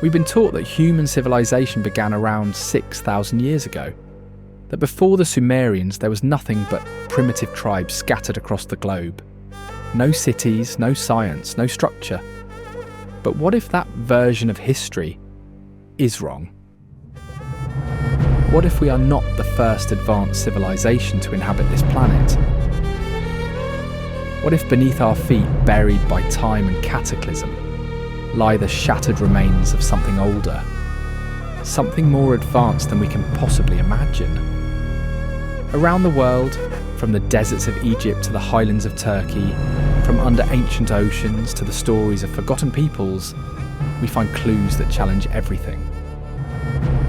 We've been taught that human civilization began around 6,000 years ago, that before the Sumerians there was nothing but primitive tribes scattered across the globe. No cities, no science, no structure. But what if that version of history is wrong? What if we are not the first advanced civilization to inhabit this planet? What if beneath our feet, buried by time and cataclysm, lie the shattered remains of something older, something more advanced than we can possibly imagine? Around the world, from the deserts of Egypt to the highlands of Turkey, from under ancient oceans to the stories of forgotten peoples, we find clues that challenge everything.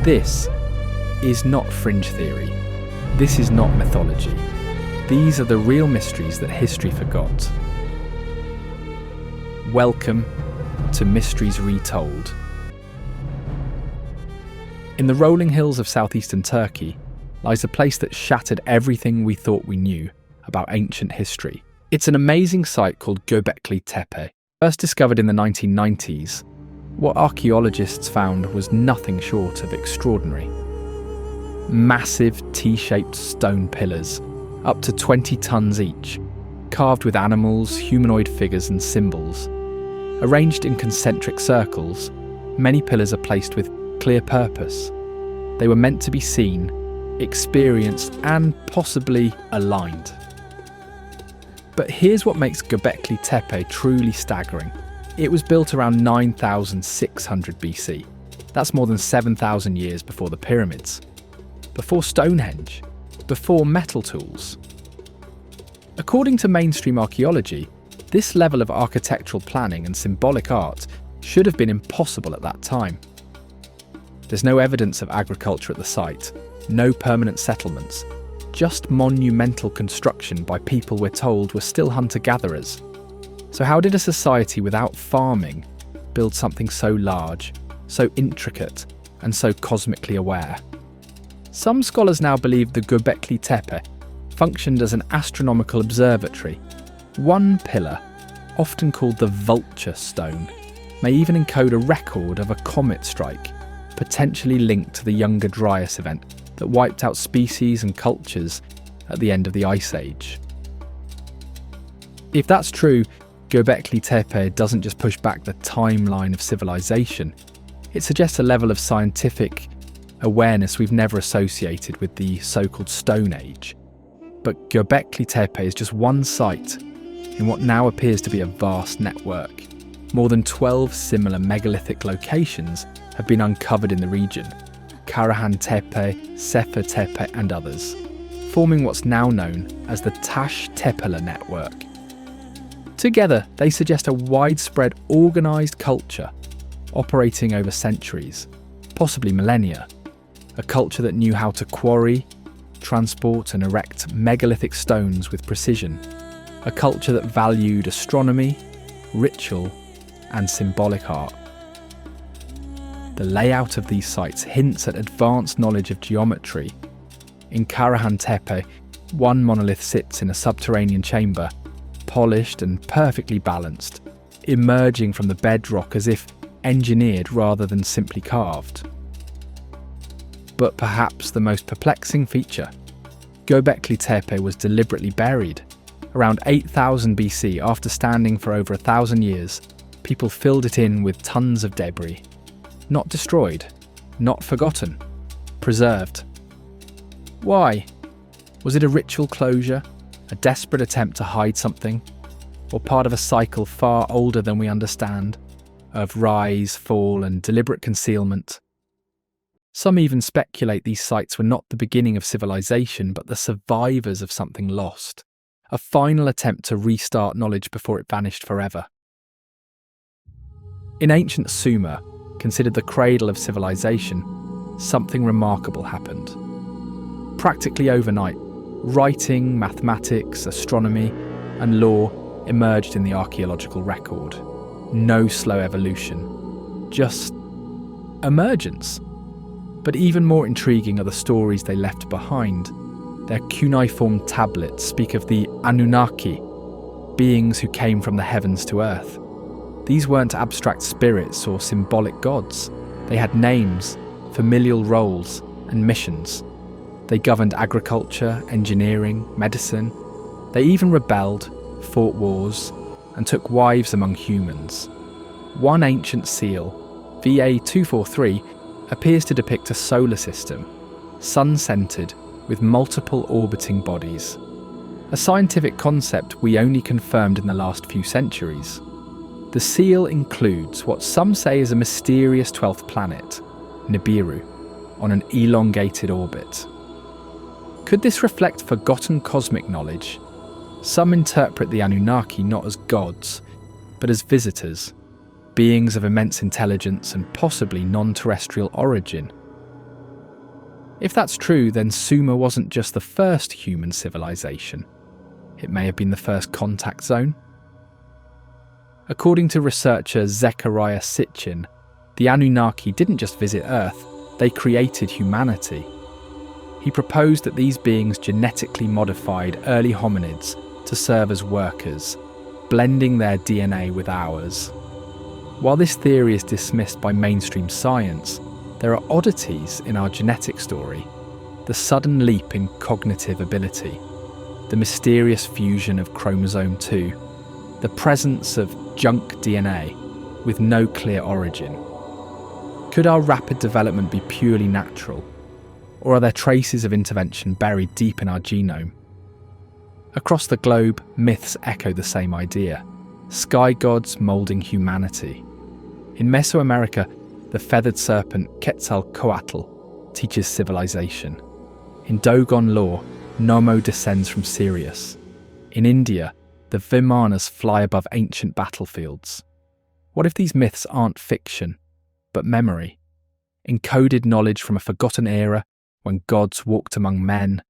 This is not fringe theory. This is not mythology. These are the real mysteries that history forgot. Welcome to Mysteries Retold. In the rolling hills of southeastern Turkey lies a place that shattered everything we thought we knew about ancient history. It's an amazing site called Göbekli Tepe. First discovered in the 1990s, what archaeologists found was nothing short of extraordinary. Massive T-shaped stone pillars, up to 20 tons each, carved with animals, humanoid figures and symbols. Arranged in concentric circles, many pillars are placed with clear purpose. They were meant to be seen, experienced and possibly aligned. But here's what makes Göbekli Tepe truly staggering. It was built around 9,600 BC. That's more than 7,000 years before the pyramids, before Stonehenge, before metal tools. According to mainstream archaeology, this level of architectural planning and symbolic art should have been impossible at that time. There's no evidence of agriculture at the site, no permanent settlements, just monumental construction by people we're told were still hunter-gatherers. So how did a society without farming build something so large, so intricate, and so cosmically aware? Some scholars now believe the Göbekli Tepe functioned as an astronomical observatory. One pillar, often called the vulture stone, may even encode a record of a comet strike, potentially linked to the Younger Dryas event that wiped out species and cultures at the end of the Ice Age. If that's true, Göbekli Tepe doesn't just push back the timeline of civilization, it suggests a level of scientific awareness we've never associated with the so-called Stone Age. But Göbekli Tepe is just one site in what now appears to be a vast network. More than 12 similar megalithic locations have been uncovered in the region, Karahan Tepe, Sefer Tepe and others, forming what's now known as the Taş Tepeler network. Together, they suggest a widespread organised culture operating over centuries, possibly millennia, a culture that knew how to quarry, transport and erect megalithic stones with precision, a culture that valued astronomy, ritual and symbolic art. The layout of these sites hints at advanced knowledge of geometry. In Karahan Tepe, one monolith sits in a subterranean chamber, polished and perfectly balanced, emerging from the bedrock as if engineered rather than simply carved. But perhaps the most perplexing feature, Göbekli Tepe was deliberately buried. Around 8,000 BC, after standing for over 1,000 years, people filled it in with tons of debris. Not destroyed, not forgotten, preserved. Why? Was it a ritual closure, a desperate attempt to hide something, or part of a cycle far older than we understand, of rise, fall and deliberate concealment? Some even speculate these sites were not the beginning of civilization, but the survivors of something lost, a final attempt to restart knowledge before it vanished forever. In ancient Sumer, considered the cradle of civilization, something remarkable happened. Practically overnight, writing, mathematics, astronomy, and law emerged in the archaeological record. No slow evolution, just emergence. But even more intriguing are the stories they left behind. Their cuneiform tablets speak of the Anunnaki, beings who came from the heavens to earth. These weren't abstract spirits or symbolic gods. They had names, familial roles, and missions. They governed agriculture, engineering, medicine. They even rebelled, fought wars, and took wives among humans. One ancient seal, VA243, appears to depict a solar system, sun-centred, with multiple orbiting bodies. A scientific concept we only confirmed in the last few centuries. The seal includes what some say is a mysterious 12th planet, Nibiru, on an elongated orbit. Could this reflect forgotten cosmic knowledge? Some interpret the Anunnaki not as gods, but as visitors, beings of immense intelligence and possibly non-terrestrial origin. If that's true, then Sumer wasn't just the first human civilization. It may have been the first contact zone. According to researcher Zechariah Sitchin, the Anunnaki didn't just visit Earth, they created humanity. He proposed that these beings genetically modified early hominids to serve as workers, blending their DNA with ours. While this theory is dismissed by mainstream science, there are oddities in our genetic story. The sudden leap in cognitive ability, the mysterious fusion of chromosome 2, the presence of junk DNA with no clear origin. Could our rapid development be purely natural, or are there traces of intervention buried deep in our genome? Across the globe, myths echo the same idea: sky gods moulding humanity. In Mesoamerica, the feathered serpent Quetzalcoatl teaches civilization. In Dogon lore, Nomo descends from Sirius. In India, the Vimanas fly above ancient battlefields. What if these myths aren't fiction, but memory? Encoded knowledge from a forgotten era when gods walked among men,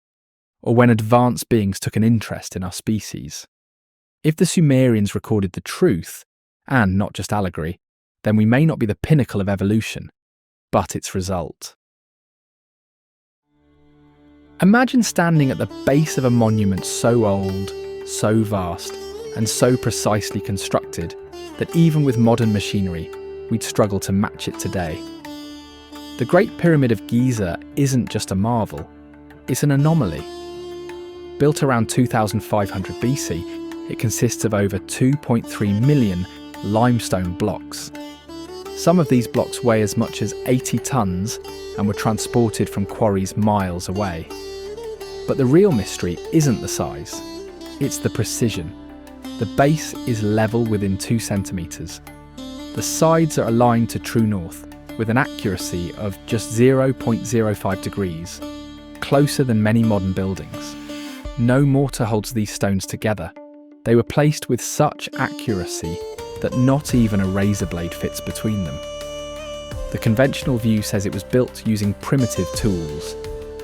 or when advanced beings took an interest in our species. If the Sumerians recorded the truth, and not just allegory, then we may not be the pinnacle of evolution, but its result. Imagine standing at the base of a monument so old, so vast, and so precisely constructed that even with modern machinery, we'd struggle to match it today. The Great Pyramid of Giza isn't just a marvel, it's an anomaly. Built around 2500 BC, it consists of over 2.3 million limestone blocks. Some of these blocks weigh as much as 80 tons and were transported from quarries miles away. But the real mystery isn't the size, it's the precision. The base is level within 2 centimetres. The sides are aligned to true north with an accuracy of just 0.05 degrees, closer than many modern buildings. No mortar holds these stones together. They were placed with such accuracy that not even a razor blade fits between them. The conventional view says it was built using primitive tools,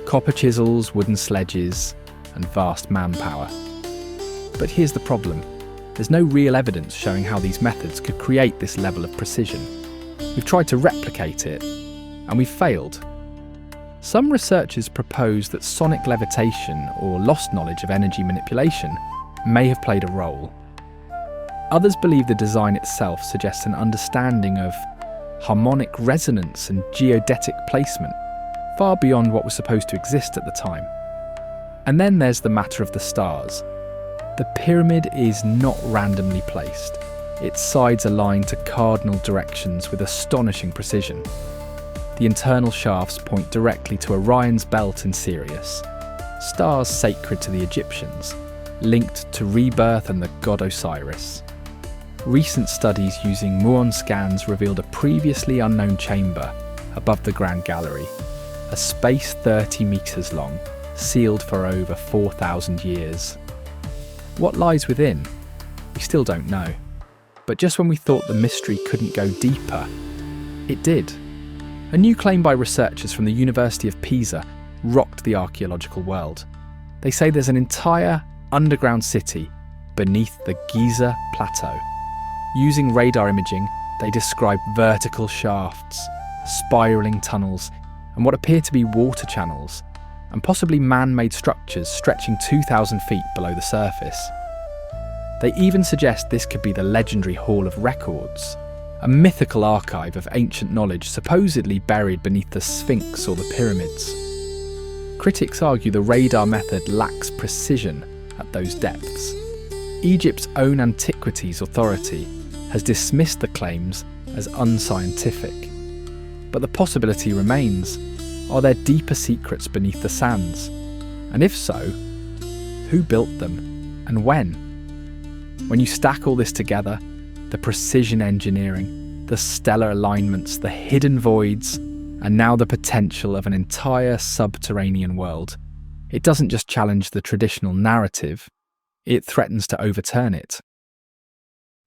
copper chisels, wooden sledges, and vast manpower. But here's the problem. There's no real evidence showing how these methods could create this level of precision. We've tried to replicate it, and we've failed. Some researchers propose that sonic levitation or lost knowledge of energy manipulation may have played a role. Others believe the design itself suggests an understanding of harmonic resonance and geodetic placement, far beyond what was supposed to exist at the time. And then there's the matter of the stars. The pyramid is not randomly placed. Its sides align to cardinal directions with astonishing precision. The internal shafts point directly to Orion's belt in Sirius, stars sacred to the Egyptians, linked to rebirth and the god Osiris. Recent studies using muon scans revealed a previously unknown chamber above the Grand Gallery, a space 30 metres long, sealed for over 4,000 years. What lies within? We still don't know. But just when we thought the mystery couldn't go deeper, it did. A new claim by researchers from the University of Pisa rocked the archaeological world. They say there's an entire underground city beneath the Giza Plateau. Using radar imaging, they describe vertical shafts, spiralling tunnels, and what appear to be water channels, and possibly man-made structures stretching 2,000 feet below the surface. They even suggest this could be the legendary Hall of Records, a mythical archive of ancient knowledge supposedly buried beneath the Sphinx or the pyramids. Critics argue the radar method lacks precision at those depths. Egypt's own Antiquities Authority has dismissed the claims as unscientific. But the possibility remains, are there deeper secrets beneath the sands? And if so, who built them and when? When you stack all this together, the precision engineering, the stellar alignments, the hidden voids, and now the potential of an entire subterranean world, it doesn't just challenge the traditional narrative, it threatens to overturn it.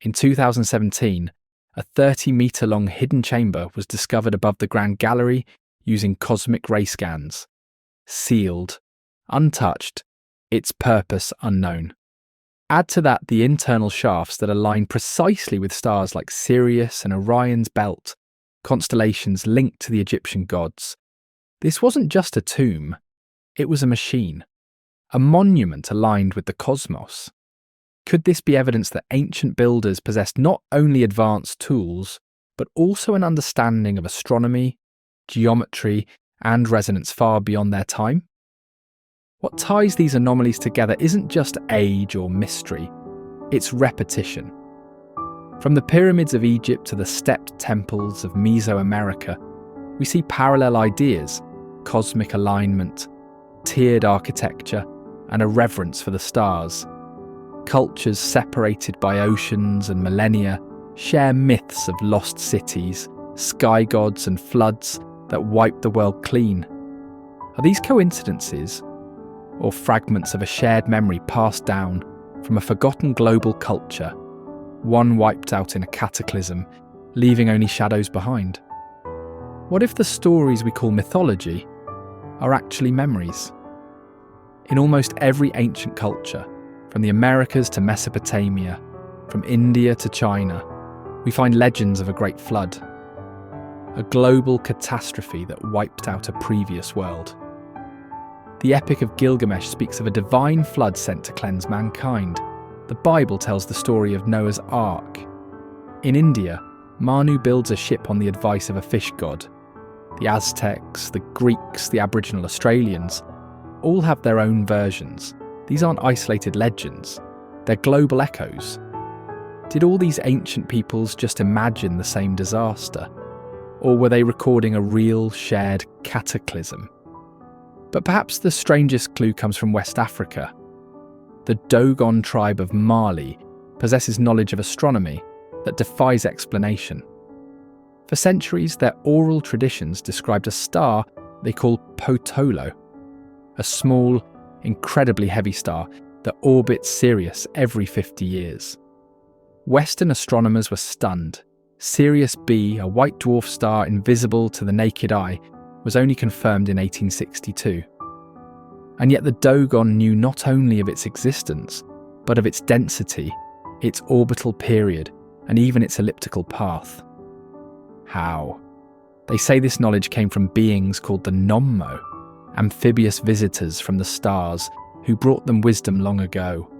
In 2017, a 30-metre-long hidden chamber was discovered above the Grand Gallery using cosmic ray scans. Sealed, untouched, its purpose unknown. Add to that the internal shafts that align precisely with stars like Sirius and Orion's belt, constellations linked to the Egyptian gods. This wasn't just a tomb, it was a machine, a monument aligned with the cosmos. Could this be evidence that ancient builders possessed not only advanced tools, but also an understanding of astronomy, geometry, and resonance far beyond their time? What ties these anomalies together isn't just age or mystery, it's repetition. From the pyramids of Egypt to the stepped temples of Mesoamerica, we see parallel ideas: cosmic alignment, tiered architecture, and a reverence for the stars. Cultures separated by oceans and millennia share myths of lost cities, sky gods, and floods that wiped the world clean. Are these coincidences, or fragments of a shared memory passed down from a forgotten global culture, one wiped out in a cataclysm, leaving only shadows behind? What if the stories we call mythology are actually memories? In almost every ancient culture, from the Americas to Mesopotamia, from India to China, we find legends of a great flood, a global catastrophe that wiped out a previous world. The Epic of Gilgamesh speaks of a divine flood sent to cleanse mankind. The Bible tells the story of Noah's Ark. In India, Manu builds a ship on the advice of a fish god. The Aztecs, the Greeks, the Aboriginal Australians all have their own versions. These aren't isolated legends, they're global echoes. Did all these ancient peoples just imagine the same disaster? Or were they recording a real, shared cataclysm? But perhaps the strangest clue comes from West Africa. The Dogon tribe of Mali possesses knowledge of astronomy that defies explanation. For centuries, their oral traditions described a star they call Potolo, a small, incredibly heavy star that orbits Sirius every 50 years. Western astronomers were stunned. Sirius B, a white dwarf star invisible to the naked eye, was only confirmed in 1862. And yet the Dogon knew not only of its existence, but of its density, its orbital period, and even its elliptical path. How? They say this knowledge came from beings called the Nommo, amphibious visitors from the stars who brought them wisdom long ago.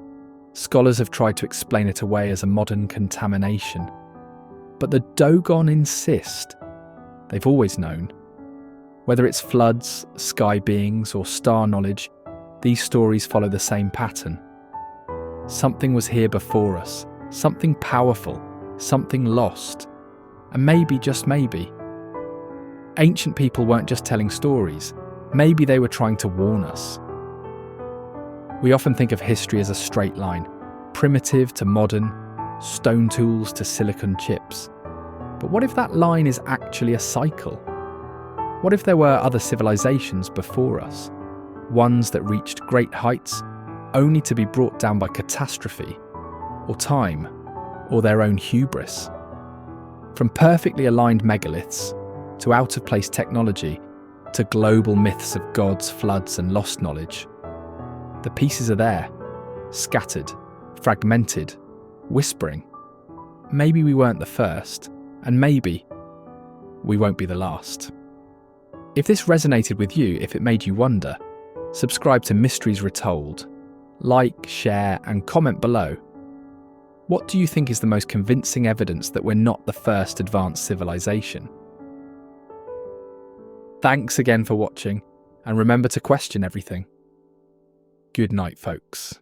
Scholars have tried to explain it away as a modern contamination. But the Dogon insist. They've always known. Whether it's floods, sky beings, or star knowledge, these stories follow the same pattern. Something was here before us, something powerful, something lost. And maybe, just maybe, ancient people weren't just telling stories. Maybe they were trying to warn us. We often think of history as a straight line, primitive to modern, stone tools to silicon chips. But what if that line is actually a cycle? What if there were other civilizations before us, ones that reached great heights only to be brought down by catastrophe, or time, or their own hubris? From perfectly aligned megaliths, to out-of-place technology, to global myths of gods, floods, and lost knowledge, the pieces are there, scattered, fragmented, whispering. Maybe we weren't the first, and maybe we won't be the last. If this resonated with you, if it made you wonder, subscribe to Mysteries Retold, like, share, and comment below. What do you think is the most convincing evidence that we're not the first advanced civilization? Thanks again for watching, and remember to question everything. Good night, folks.